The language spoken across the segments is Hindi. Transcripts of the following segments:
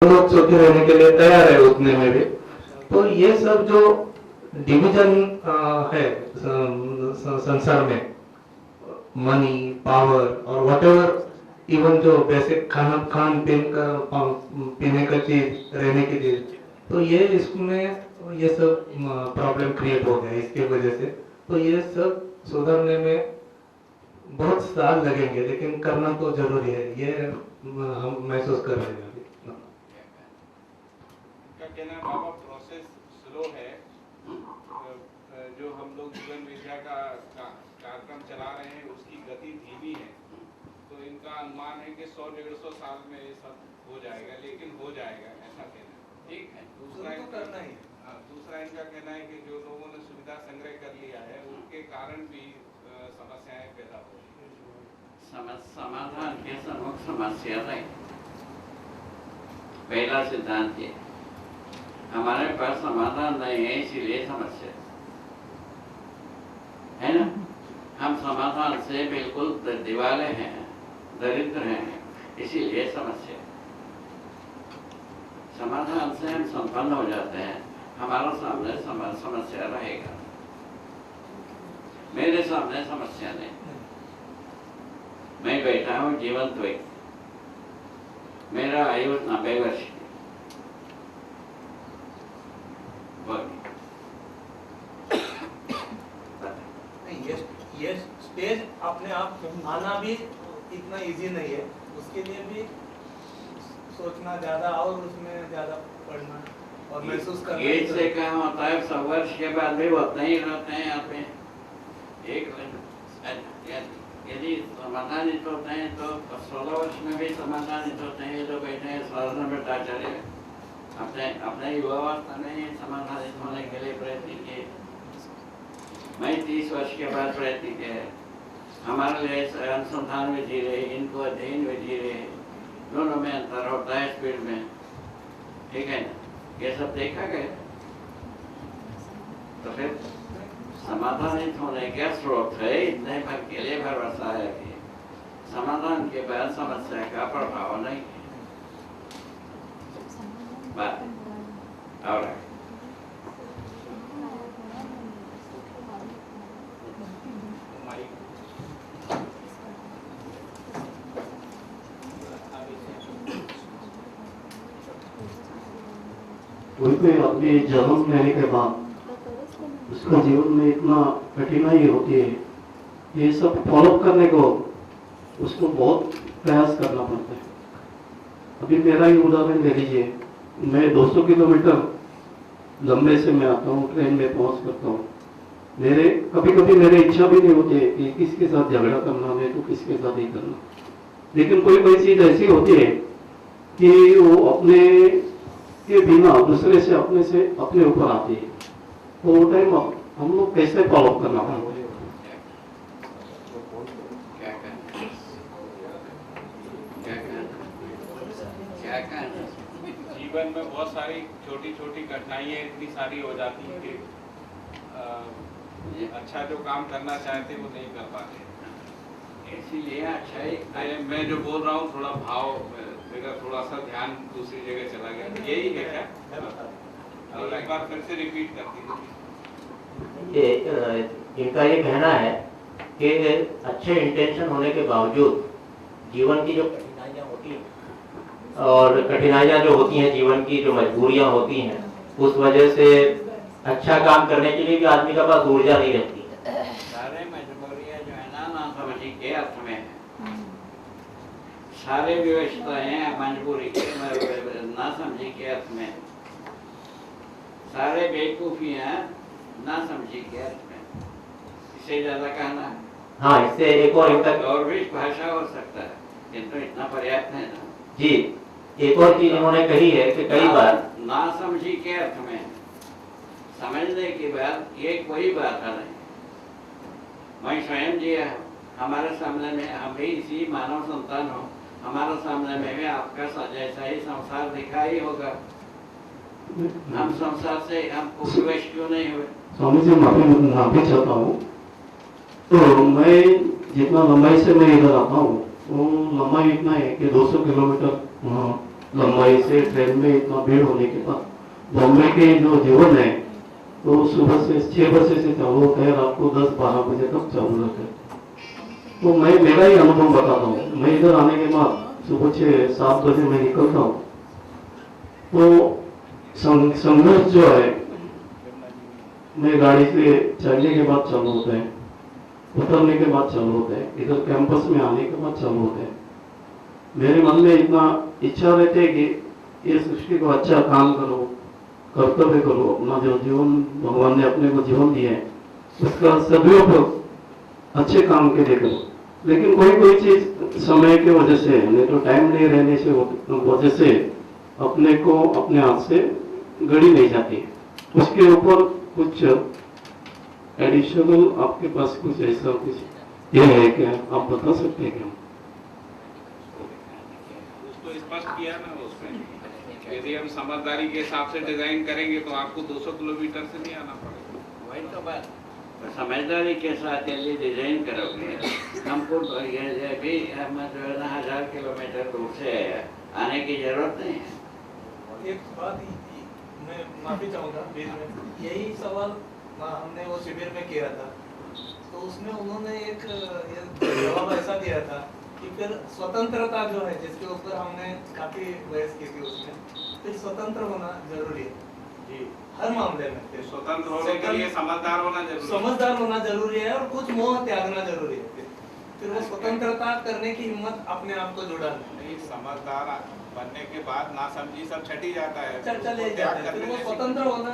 लोग सुखी रहने के लिए तैयार है उतने में भी। तो ये सब जो डिवीजन है संसार में, मनी, पावर और व्हाटएवर, इवन जो बेसिक खान पीन का, पीने का चीज, रहने की चीज, तो ये इसमें ये सब प्रॉब्लम क्रिएट हो गया इसकी वजह से। तो ये सब सुधरने में बहुत साल लगेंगे, लेकिन करना तो जरूरी है, ये हम महसूस कर रहे हैं अभी। क्या कहना है बाबा, प्रोसेस स्लो है। जो हम लोग जीवन विद्या का कार्यक्रम चला रहे हैं उसकी गति धीमी है, तो इनका अनुमान है कि 100-150 साल में ये सब हो जाएगा, लेकिन हो जाएगा, ऐसा कहना है। ठीक है। दूसरा इनका कहना है कि जो लोगों ने सुविधा संग्रह कर लिया है उनके कारण भी समस्याएं पैदा हो रही है। समाधान के सम्मुख समस्या नहीं। पहला सिद्धांत ये, हमारे पास समाधान नहीं है इसीलिए समस्या है ना। हम समाधान से बिल्कुल दिवाले हैं, दरिद्र हैं, इसीलिए समस्या। समाधान से हम संपन्न हो जाते हैं, हमारा सामने समस्या रहेगा। मेरे सामने समस्या नहीं, मैं बैठा हूँ जीवंत व्यक्ति, मेरा आयु 90 वर्ष की। ये स्टेज अपने आप आना भी इतना इजी नहीं है, उसके लिए भी सोचना ज्यादा और उसमें ज्यादा पढ़ना और महसूस करना। ये से क्या होता है, 100 वर्ष के बाद भी उतना ही रहते हैं यहाँ पे। एक यदि समाधानित होते हैं तो 16 वर्ष में भी समाधानित होते हैं। ये लोग बैठे हैं साधना भट्टाचार्य, अपने युवावस्था में समाधानित होने के लिए प्रयत्न किए। मैं 30 वर्ष के बाद प्रयत्न किया। हमारे लिए अनुसंधान में जी रहे, इनको अध्ययन में जी रहे, दोनों में अंतर होता है स्पीड में, ठीक है ना। ये सब देखा गया। तो फिर समाधानित होने का स्रोत है, इतने भर के लिए भरोसा है कि समाधान के बाद समस्या का प्रभाव नहीं है। बात और कोई कोई अपने जन्म लेने के बाद उसका जीवन में इतना कठिनाई होती है, ये सब फॉलो करने को उसको बहुत प्रयास करना पड़ता है। अभी मेरा ही उदाहरण ले लीजिए, मैं 200 किलोमीटर लंबे से मैं आता हूँ, ट्रेन में पहुँच करता हूँ। मेरे कभी कभी मेरी इच्छा भी नहीं होती है कि किसके साथ झगड़ा करना, मैं तो किसके साथ ही करना, लेकिन कोई कोई चीज़ ऐसी होती है कि वो अपने के बिना दूसरे से अपने ऊपर आती है। तो वो टाइम हम लोग कैसे फॉलो करना पड़ता है। जीवन में बहुत सारी छोटी छोटी कठिनाइयाँ इतनी सारी हो जाती हैं कि अच्छा जो काम करना चाहते वो नहीं कर पाते। इसीलिए अच्छा ही मैं जो बोल रहा हूँ थोड़ा भाव मेरा थोड़ा सा ध्यान दूसरी जगह चला गया, तो यही है क्या? और एक बार फिर से रिपीट करती हूँ। इनका ये कहना है कि अच्छे इंटेंशन होने के बावजूद जीवन की जो कठिनाइयाँ होती हैं और कठिनाइयाँ जो होती हैं, जीवन की जो मजबूरियाँ होती हैं, उस वजह से अच्छा काम करने के लिए भी आदमी के पास ऊर्जा नहीं रहती है। सारे मजबूरियाँ जो है ना समझी के अर्थ में है, सारे व्यवस्थाएं मजबूरी के ना समझी के अर्थ में, सारे बेवकूफियाँ ना समझी के अर्थ में। इससे ज्यादा कहना है? हाँ, इससे एक और भी भाषा हो सकता है, किंतु इतना पर्याप्त है ना जी। एक और चीज उन्होंने कही है कि कई बार ना समझी के अर्थ में समझने की बात ये कोई बात नहीं। मैं स्वयं जी हमारे सामने में, हम भी इसी मानव संतान हो, हमारे सामने में भी आपका जैसा ही संसार दिखा ही होगा। हम संसार से हमको विवश क्यों नहीं हुए? स्वामी जी माफी चाहता हूँ। तो मैं जितना लंबाई से मैं इधर आता हूँ, वो लंबाई इतना है कि 200 किलोमीटर लंबाई से ट्रेन में इतना भीड़ होने के बाद बॉम्बे के जो जीवन है तो सुबह से 6 बजे से चालू होता है, रात को 10-12 बजे तक चालू रहता है। तो मैं मेरा ही अनुभव बताता हूँ। मैं इधर आने के बाद सुबह 6-7 बजे मैं निकलता हूँ तो संघर्ष जो है मैं गाड़ी से चढ़ने के बाद चालू होता है, उतरने के बाद चालू होता है, इधर कैंपस में आने के बाद चालू होता है। मेरे मन में इतना इच्छा रहती है कि ये सृष्टि को अच्छा काम करो, कर्तव्य करो, अपना जो जीवन भगवान ने अपने को जीवन दिया है उसका सदुपयोग अच्छे काम के लिए करो। लेकिन कोई चीज समय की वजह से, नहीं तो टाइम नहीं रहने से वजह से अपने को अपने हाथ से गड़ी नहीं जाती है। उसके ऊपर कुछ एडिशनल आपके पास कुछ ऐसा कुछ ये है क्या, आप बता सकते हैं क्या? उसको स्पष्ट किया ना उसमें, यदि हम समझदारी के हिसाब से डिजाइन करेंगे तो आपको 200 किलोमीटर से नहीं आना पड़ेगा। वही तो बात, समझदारी के साथ यदि डिजाइन करोगे, हमको ये भी हम जो है ना 1000 किलोमीटर दूर से आने की जरूरत नहीं है। एक बात मैं माफी चाहूंगा बीच में, यही सवाल हमने वो शिविर में किया था तो उसमें उन्होंने एक जवाब ऐसा दिया था कि फिर स्वतंत्रता जो है जिसके ऊपर हमने काफी बहस की थी उसमें, फिर स्वतंत्र होना जरूरी है जी हर मामले में। फिर स्वतंत्र होने के लिए समझदार होना जरूरी है। समझदार होना जरूरी है और कुछ मोह त्यागना जरूरी है। फिर वो स्वतंत्रता करने की हिम्मत अपने आप को जुड़ा नहीं, समझदार बनने के बाद ना समझी सब छटी जाता है। चले जाते हैं, फिर वो स्वतंत्र होना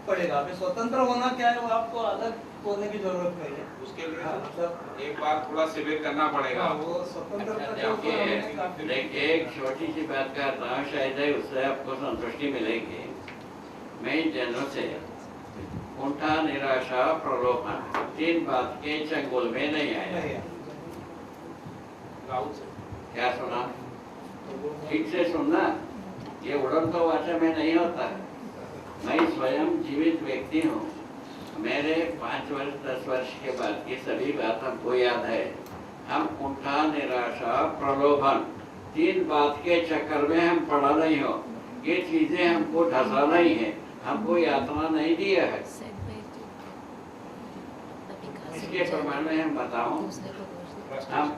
पड़ेगा। फिर स्वतंत्र होना क्या है वो आपको अलग होने की जरूरत नहीं है। उसके लिए मतलब एक बार थोड़ा शिविर करना पड़ेगा। वो स्वतंत्रता के ऊपर हमने काफी- देखिए एक छोटी सी बात करता हूँ, शायद ही उससे आपको संतुष्टि मिलेगी। मैं इन जनों से कुंठा, निराशा, प्रलोभन 3 बात के चंगुल में नहीं आया। नहीं है। राहुल से क्या सुना? ठीक से सुनना, ये उड़न तो वाचा में नहीं होता। मैं स्वयं जीवित व्यक्ति हूँ। मेरे 5 वर्ष 10 वर्ष के बाद की सभी बात हमको याद है। हम कुंठा, निराशा, प्रलोभन 3 बात के चक्कर में हम पड़ा नहीं हो। ये चीजें हमको ढसा नहीं है, हमको यातना नहीं दिया है। इसके प्रमाण में हम बताऊं, हम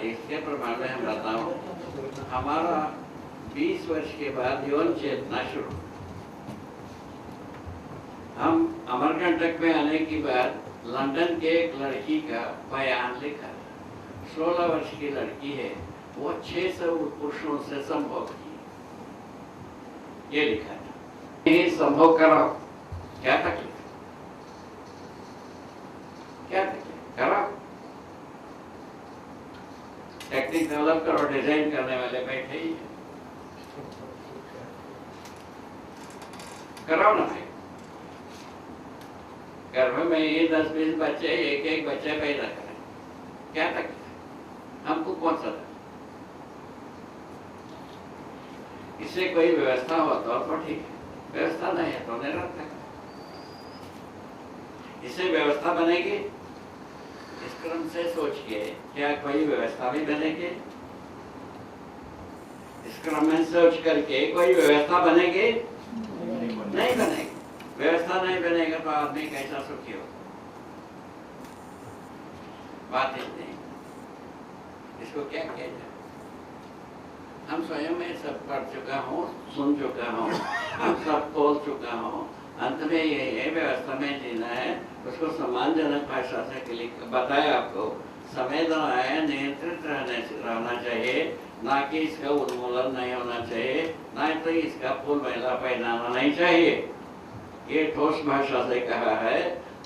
इसके प्रमाण में हम बताऊं, हमारा 20 वर्ष के बाद यौन चेतना शुरू। हम अमरकंटक में आने के बाद लंदन के एक लड़की का बयान लिखा। 16 वर्ष की लड़की है, वो 600 पुरुषों से संभोग की, ये लिखा था। ये संभोग कराओ, क्या तकलीफ, क्या तकलीफ, कराओ। टेक्निक डेवलप करो, डिजाइन करने वाले बैठे ही हैं, कराओ ना भाई। गर्भ में ये 10-20 बच्चे, एक बच्चे पैदा करें, क्या तकलीफ, हमको कौन सा था? इससे कोई व्यवस्था हो तो ठीक है, व्यवस्था नहीं है तो निरर्थक। इससे व्यवस्था बनेगी, इस क्रम से सोचिए, क्या कोई व्यवस्था भी बनेगी? इस क्रम में सोच करके कोई व्यवस्था बनेगी? नहीं बनेगी। व्यवस्था नहीं बनेगा तो आदमी कैसा सुखी हो? बात इतनी, इसको क्या किया जाए? हम स्वयं में सब पढ़ चुका हूँ, सुन चुका हूँ, हम सब बोल चुका हूँ। अंत में ये है, व्यवस्था में जीना है, उसको सम्मानजनक भाषा से बताया आपको। संवेदना है, नियंत्रित रहना चाहिए, ना कि इसका उन्मूलन नहीं होना चाहिए, ना तो इसका फूल मैला पहनाना नहीं चाहिए। ये ठोस भाषा से कहा है।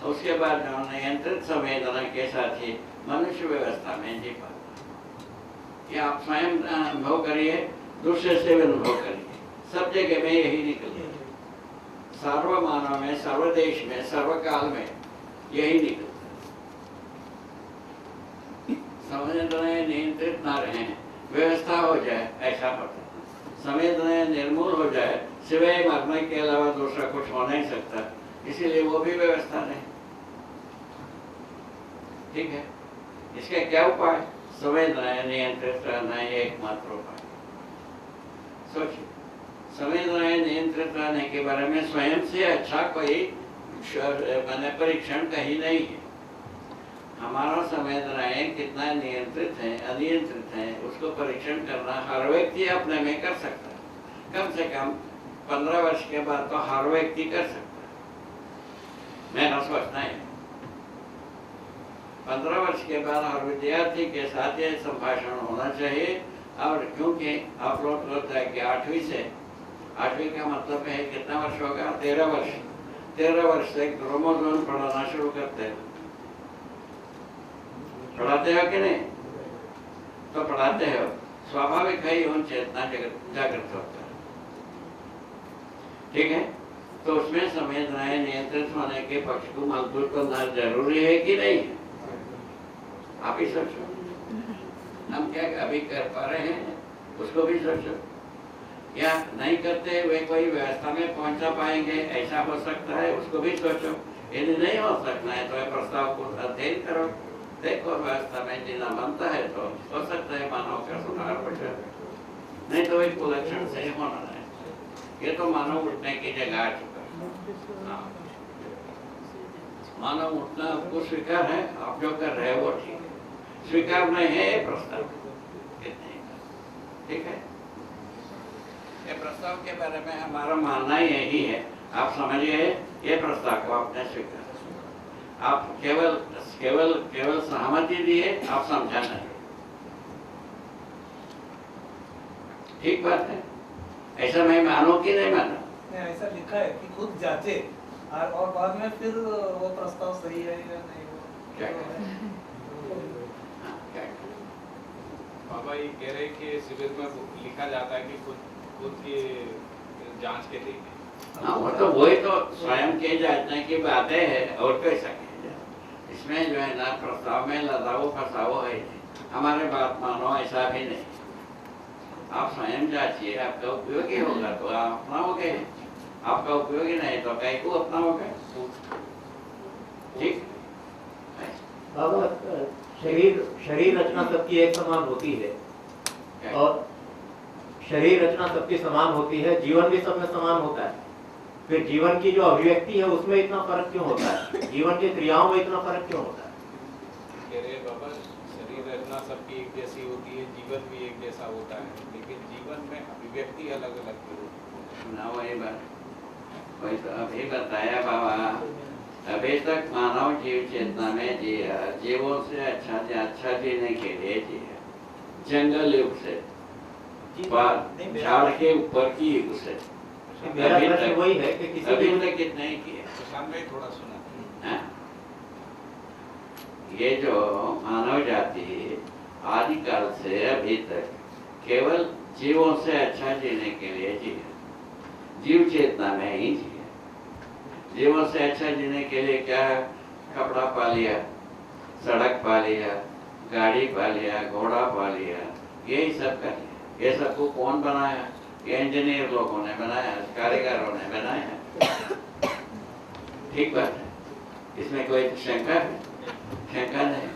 उसके बाद जो नियंत्रित संवेदना के साथ ही मनुष्य व्यवस्था में जी पाता। ये आप स्वयं अनुभव करिए, दूसरे से भी अनुभव करिए, सब जगह में यही निकल है। सर्वमानव में, सर्वदेश में, सर्वकाल में यही निकलता है। संवेदनाएं नियंत्रित ना रहे, व्यवस्था हो जाए, ऐसा होता है। संवेदनाएं निर्मूल हो जाए, सिवाय मरने के अलावा दूसरा कुछ हो नहीं सकता, इसीलिए वो भी व्यवस्था नहीं। ठीक है, इसका क्या उपाय? संवेदनाएं नियंत्रित रहना, ये एकमात्र उपाय। सोचिए, संवेदनाएं नियंत्रित रहने के बारे में स्वयं से अच्छा कोई मैंने परीक्षण कहीं नहीं है। हमारा संवेदनाएं कितना नियंत्रित है अनियंत्रित है उसको परीक्षण करना हर व्यक्ति अपने में कर सकता है। कम से कम 15 वर्ष के बाद तो हर व्यक्ति कर सकता है। मेरा सोचना है 15 वर्ष के बाद हर विद्यार्थी के साथ ये संभाषण होना चाहिए। और क्योंकि आप लोग होता है कि 8वीं से 8वीं का मतलब है कितना वर्ष होगा 13 वर्ष 13 वर्ष से क्रोमोसोम पढ़ाना शुरू करते हैं। पढ़ाते हो कि नहीं? तो पढ़ाते हो, स्वाभाविक है उन चेतना जागृत होता है। ठीक है, तो उसमें संवेदनाएं नियंत्रित होने के पक्ष को मजबूत करना जरूरी है कि नहीं है? आप ही सोचो, हम क्या अभी कर पा रहे हैं उसको भी सोचो, या नहीं करते वे कोई व्यवस्था में पहुंचा पाएंगे ऐसा हो सकता है उसको भी सोचो। यदि नहीं हो सकता है तो प्रस्ताव को अध्ययन करो, देखो व्यवस्था में जीना बनता है तो हो सकता है मानव का सुधार हो जाए, नहीं तो एक कुलक्षण से होना है। ये तो मानव उठने की जगह आ चुका है। हाँ। मानव उठना आपको स्वीकार है, आप जो कर रहे हैं वो ठीक है, स्वीकार नहीं है ये प्रस्ताव ठीक है। ये प्रस्ताव के बारे में हमारा मानना यही है, आप समझिए ये प्रस्ताव को आपने स्वीकार, आप केवल केवल केवल सहमति दिए, आप समझा नहीं। ठीक बात है, ऐसा मैं मानो कि नहीं मानो? नहीं, ऐसा लिखा है कि खुद जांचे और बाद में फिर वो प्रस्ताव सही है या नहीं। क्या बाबा ये कह रहे कि शिविर में लिखा जाता है कि खुद की जांच के लिए। हाँ, वो तो वही तो स्वयं के जांचने की बातें है और कैसा किया जाए। इसमें जो है ना प्रस्ताव में लदाओ फसाओ है, हमारे बात मानो ऐसा भी नहीं। आप स्वयं जांचिए, आपका उपयोगी होगा तो आप अपनाओगे, आपका उपयोगी नहीं तो कहीं को अपनाओगे। ठीक बाबा, शरीर रचना सबकी एक समान होती है और शरीर रचना सबकी समान होती है, जीवन भी सब में समान होता है, फिर जीवन की जो अभिव्यक्ति है उसमें इतना फर्क क्यों होता है? जीवन की क्रियाओं में इतना फर्क क्यों होता है? कह रहे बाबा शरीर रचना सबकी एक जैसी होती है, जीवन भी एक जैसा होता है, लेकिन जीवन में अभिव्यक्ति अलग अलग होती है। ना वही बात, वही तो अभी बताया बाबा, अभी तक मानव जीव चेतना में जिया, जीवों से अच्छा जीने के लिए जिया, जंगल युग से झाड़ के ऊपर की युग से। मेरा प्रश्न वही है कि किसी अभी भी तक कितने ही किए। सामने थोड़ा सुना हाँ? ये जो मानव जाति आदिकाल से अभी तक केवल जीवों से अच्छा जीने के लिए जिया, जीव चेतना में ही जिया। जीवों से अच्छा जीने के लिए क्या है? कपड़ा पा लिया, सड़क पा लिया, गाड़ी पा लिया, घोड़ा पा लिया, यही सब कर लिया। ये सबको कौन बनाया? ये इंजीनियर लोगों ने बनाया, कारीगरों ने बनाया। ठीक बात है, इसमें कोई शंका है? शंका नहीं,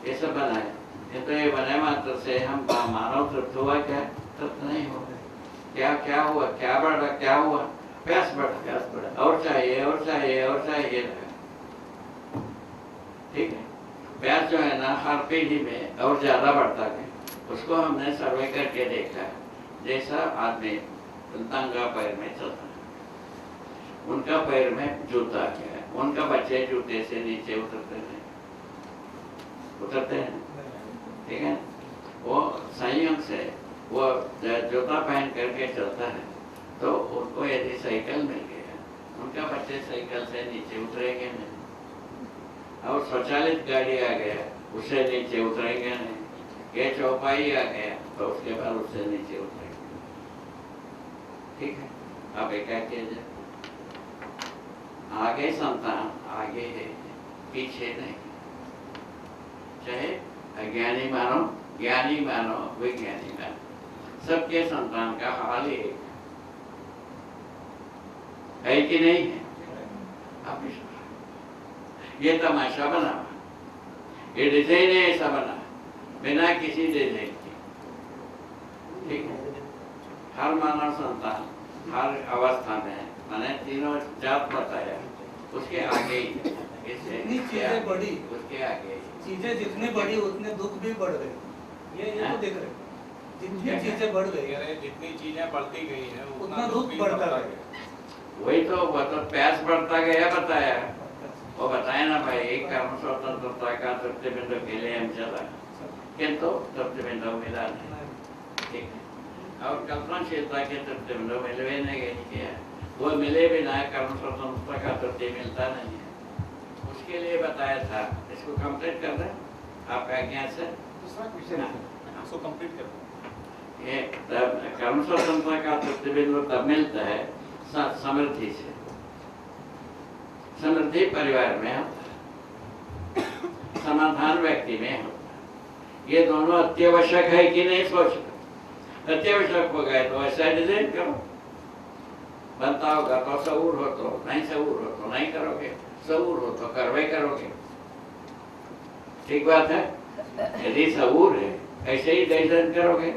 ये सब बनाया। ये तो ये बने मात्र से हम मानव तृप्त हुआ क्या? तृप्त नहीं हुआ। क्या क्या हुआ? क्या बढ़ा? क्या हुआ? प्यास बढ़ा, और चाहिए और चाहिए और चाहिए। ठीक है, प्यास जो है ना हर पीढ़ी में और ज्यादा बढ़ता है। उसको हमने सर्वे करके देखा है। जैसा आदमी नंगा पैर में चलता है, उनका पैर में जूता है, उनका बच्चे जूते से नीचे उतरते हैं, ठीक है। वो संयोग से वो जूता पहन करके चलता है, तो उनको यदि साइकिल मिल गया, उनका बच्चे साइकिल से नीचे उतरेंगे नहीं। और स्वचालित गाड़ी आ गया, उससे नीचे उतरेंगे नहीं। ये चौपाई आ गया तो उसके बाद उससे नीचे उतरेंगे। ठीक है, अब क्या किया जाए? आगे संतान आगे है, पीछे नहीं। चाहे अज्ञानी मानो, ज्ञानी मानो, विज्ञानी मानो, सबके संतान का हाल एक है कि नहीं है? आप ये तमाशा बना, ये डिजाइन ऐसा बना बिना किसी डिजाइन के। ठीक है, हर मानव संतान हर अवस्था में मैंने तीनों जात बताया, उसके आगे ही इससे जितनी चीजें बढ़ी, उसके आगे ही। चीजें जितनी बढ़ी उतने दुख भी बढ़ गए। ये तो देख रहे, जितनी चीजें बढ़ गई कह रहे हैं जितनी चीजें बढ़ती गई हैं उतना दुख भी बढ़ता बढ़ता गया। वही तो मतलब प्यास बढ़ता गया बताया, वो बताया ना भाई, एक कर्म स्वतंत्रता का तृप्ति बिंदु के लिए हम चला, किंतु तृप्ति बिंदु मिला नहीं, ठीक है। और कल्पनाशीलता के तृप्ति बिंदु मिलवे नहीं किया, वो मिले भी ना, कर्म स्वतंत्रता का तृप्ति मिलता नहीं है, उसके लिए बताया था। इसको कंप्लीट कर दें आपका आज्ञा से। दूसरा क्वेश्चन इसको कंप्लीट कर। ये तब कर्म स्वतंत्रता का तृप्ति बिंदु तब मिलता है समृद्धि से। समृद्धि परिवार में होता है, समाधान व्यक्ति में होता है। ये दोनों अत्यावश्यक है कि नहीं सोच, अत्यावश्यक हो गए तो ऐसा डिजाइन करो, बनता होगा तो सऊर हो तो नहीं, सऊर हो तो नहीं करोगे, सऊर हो तो करवे करोगे, ठीक बात है। यदि सऊर है ऐसे ही डिजाइन करोगे,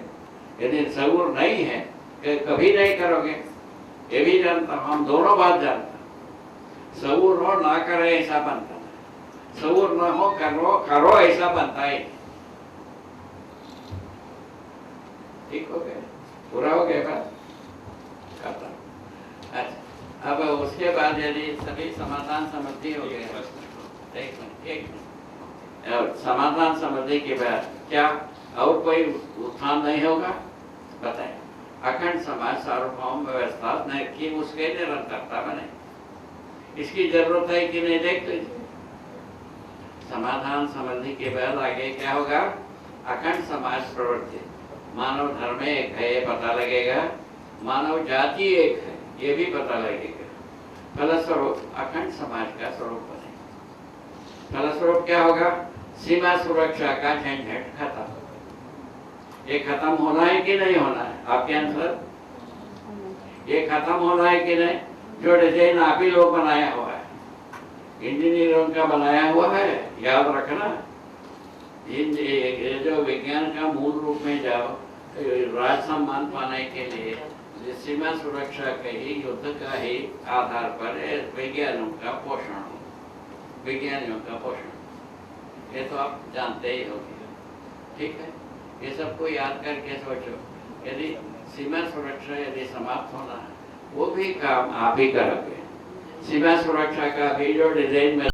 यदि सऊर नहीं है कभी नहीं करोगे। ये भी जानता हूं, हम दोनों बात जानते हैं। सऊर हो ना करे ऐसा बनता है, सऊर ना हो करो ऐसा बनता है। ठीक हो गया, पूरा हो गया बात खत्म। अच्छा, अब उसके बाद यदि सभी समाधान समृद्धि हो गया, एक मिनट, और समाधान समृद्धि के बाद क्या और कोई उत्थान नहीं होगा? बताएं। अखंड समाज सार्वभौम व्यवस्था न कि उसके निरंतरता बने, इसकी जरूरत है कि नहीं, देख लीजिए। समाधान समृद्धि के बाद आगे क्या होगा? अखंड समाज प्रवृत्ति, मानव धर्म एक है ये पता लगेगा, मानव जाति एक है ये भी पता लगेगा। फलस्वरूप अखंड समाज का स्वरूप बनेगा। फलस्वरूप क्या होगा? सीमा सुरक्षा का झंझट खत्म। ये खत्म होना है कि नहीं होना है? आपके आंसर, ये खत्म होना है कि नहीं? जो डिजाइन आप ही लोग बनाया हुआ है, इंजीनियरों का बनाया हुआ है, याद रखना। ये जो विज्ञान का मूल रूप में जाओ, राज सम्मान पाने के लिए सीमा सुरक्षा के ही, युद्ध का ही आधार पर विज्ञानियों का पोषण हो, विज्ञानियों का पोषण, ये तो आप जानते ही होंगे, ठीक है। ये सबको याद करके सोचो, यदि सीमा सुरक्षा यदि समाप्त होना है, वो भी काम आप ही करोगे। सीमा सुरक्षा का भी जो डिजाइन में